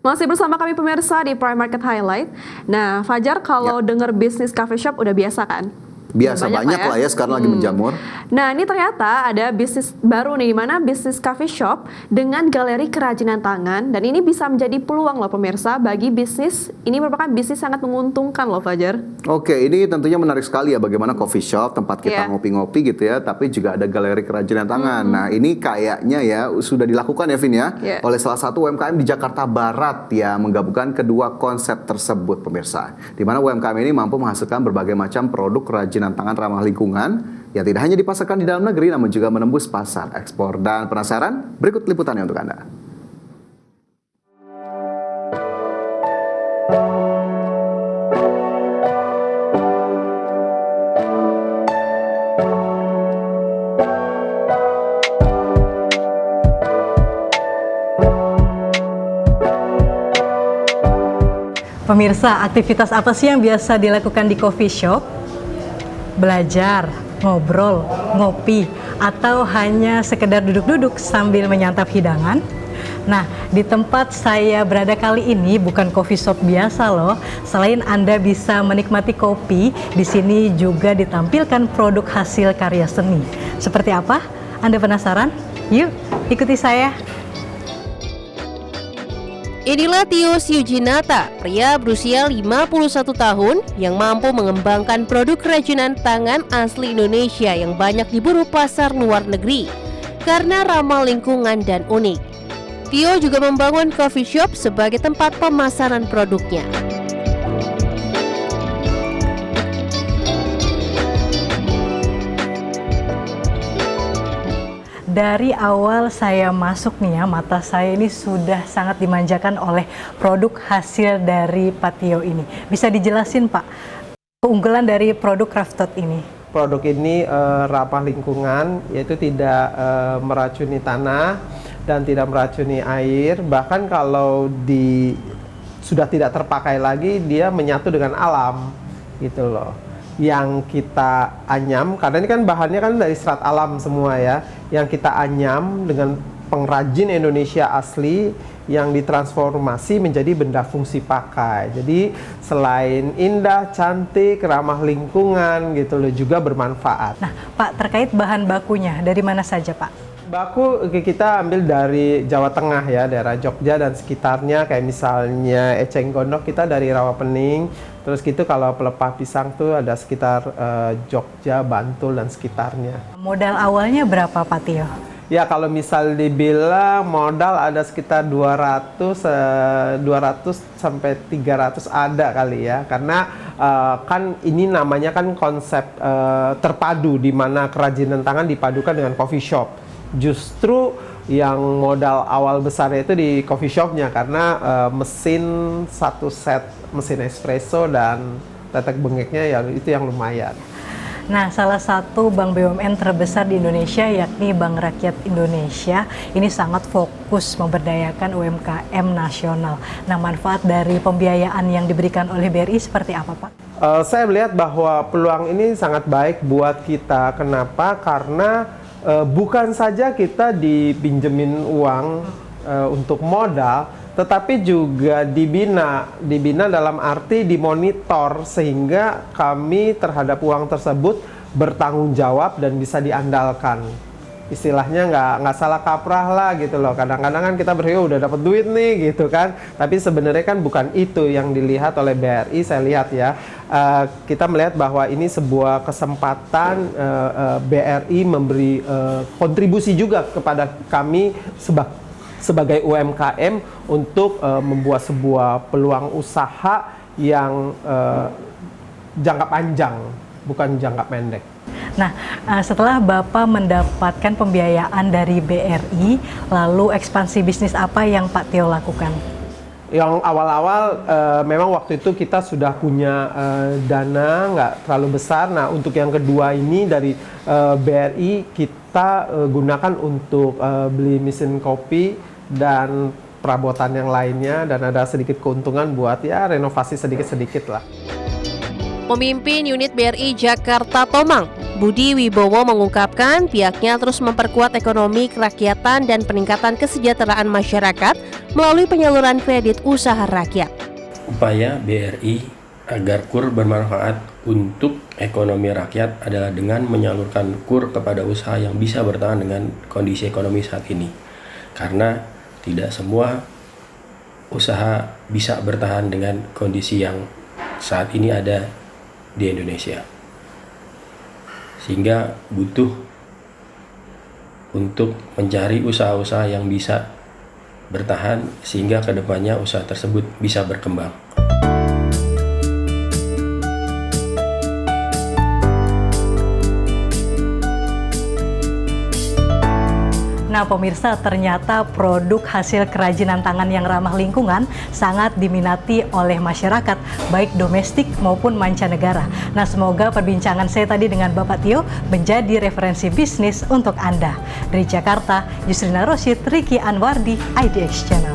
Masih bersama kami pemirsa di Prime Market Highlight. Nah, Fajar, kalau dengar bisnis coffee shop udah biasa kan? Biasa banyak lah ya sekarang lagi menjamur. Nah, ini ternyata ada bisnis baru nih, di mana bisnis coffee shop dengan galeri kerajinan tangan, dan ini bisa menjadi peluang loh pemirsa bagi bisnis. Ini merupakan bisnis sangat menguntungkan loh, Fajar. Oke, ini tentunya menarik sekali ya bagaimana coffee shop tempat kita ngopi-ngopi gitu ya, tapi juga ada galeri kerajinan tangan. Nah, ini kayaknya ya sudah dilakukan ya, Vin ya, oleh salah satu UMKM di Jakarta Barat ya, menggabungkan kedua konsep tersebut pemirsa. Di mana UMKM ini mampu menghasilkan berbagai macam produk kerajinan tangan ramah lingkungan yang tidak hanya dipasarkan di dalam negeri namun juga menembus pasar ekspor. Dan penasaran? Berikut liputannya untuk Anda. Pemirsa, aktivitas apa sih yang biasa dilakukan di coffee shop? Belajar, ngobrol, ngopi, atau hanya sekedar duduk-duduk sambil menyantap hidangan? Nah, di tempat saya berada kali ini bukan coffee shop biasa loh. Selain Anda bisa menikmati kopi, di sini juga ditampilkan produk hasil karya seni. Seperti apa? Anda penasaran? Yuk, ikuti saya. Inilah Tio Syujinata, pria berusia 51 tahun yang mampu mengembangkan produk kerajinan tangan asli Indonesia yang banyak diburu pasar luar negeri karena ramah lingkungan dan unik. Tio juga membangun coffee shop sebagai tempat pemasaran produknya. Dari awal saya masuk nih ya, mata saya ini sudah sangat dimanjakan oleh produk hasil dari Pak Tio ini. Bisa dijelasin Pak, keunggulan dari produk Crafted ini? Produk ini ramah lingkungan, yaitu tidak meracuni tanah dan tidak meracuni air. Bahkan kalau sudah tidak terpakai lagi, dia menyatu dengan alam, gitu loh. Yang kita anyam, karena ini kan bahannya kan dari serat alam semua ya, yang kita anyam dengan pengrajin Indonesia asli yang ditransformasi menjadi benda fungsi pakai. Jadi selain indah, cantik, ramah lingkungan gitu loh, juga bermanfaat. Nah Pak, terkait bahan bakunya dari mana saja Pak? Baku kita ambil dari Jawa Tengah ya, daerah Jogja dan sekitarnya, kayak misalnya eceng gondok kita dari Rawapening. Terus gitu kalau pelepah pisang tuh ada sekitar Jogja, Bantul dan sekitarnya. Modal awalnya berapa Pak Tio? Ya kalau misal dibilang modal ada sekitar 200 sampai 300 ada kali ya. Karena kan ini namanya kan konsep terpadu, di mana kerajinan tangan dipadukan dengan coffee shop. Justru yang modal awal besarnya itu di coffee shopnya, karena mesin satu set mesin espresso dan tetek bengeknya ya itu yang lumayan. Nah, salah satu bank BUMN terbesar di Indonesia yakni Bank Rakyat Indonesia ini sangat fokus memberdayakan UMKM nasional. Nah, manfaat dari pembiayaan yang diberikan oleh BRI seperti apa, Pak? Saya melihat bahwa peluang ini sangat baik buat kita. Kenapa? Karena bukan saja kita dipinjemin uang untuk modal, tetapi juga dibina dalam arti dimonitor, sehingga kami terhadap uang tersebut bertanggung jawab dan bisa diandalkan. Istilahnya nggak salah kaprah lah gitu loh. Kadang-kadang kan kita berpikir udah dapat duit nih gitu kan, tapi sebenarnya kan bukan itu yang dilihat oleh BRI. Saya lihat ya, kita melihat bahwa ini sebuah kesempatan BRI memberi kontribusi juga kepada kami sebagai UMKM untuk membuat sebuah peluang usaha yang jangka panjang, bukan jangka pendek. Nah, setelah Bapak mendapatkan pembiayaan dari BRI, lalu ekspansi bisnis apa yang Pak Tio lakukan? Yang awal-awal memang waktu itu kita sudah punya dana nggak terlalu besar. Nah, untuk yang kedua ini dari BRI kita gunakan untuk beli mesin kopi dan perabotan yang lainnya, dan ada sedikit keuntungan buat ya renovasi sedikit-sedikit lah. Pemimpin unit BRI Jakarta Tomang, Budi Wibowo mengungkapkan pihaknya terus memperkuat ekonomi kerakyatan dan peningkatan kesejahteraan masyarakat melalui penyaluran kredit usaha rakyat. Upaya BRI agar KUR bermanfaat untuk ekonomi rakyat adalah dengan menyalurkan KUR kepada usaha yang bisa bertahan dengan kondisi ekonomi saat ini. Karena tidak semua usaha bisa bertahan dengan kondisi yang saat ini ada di Indonesia. Sehingga butuh untuk mencari usaha-usaha yang bisa bertahan sehingga kedepannya usaha tersebut bisa berkembang. Nah pemirsa, ternyata produk hasil kerajinan tangan yang ramah lingkungan sangat diminati oleh masyarakat, baik domestik maupun mancanegara. Nah semoga perbincangan saya tadi dengan Bapak Tio menjadi referensi bisnis untuk Anda. Dari Jakarta, Yusrina Rosyid, Riki Anwardi, IDX Channel.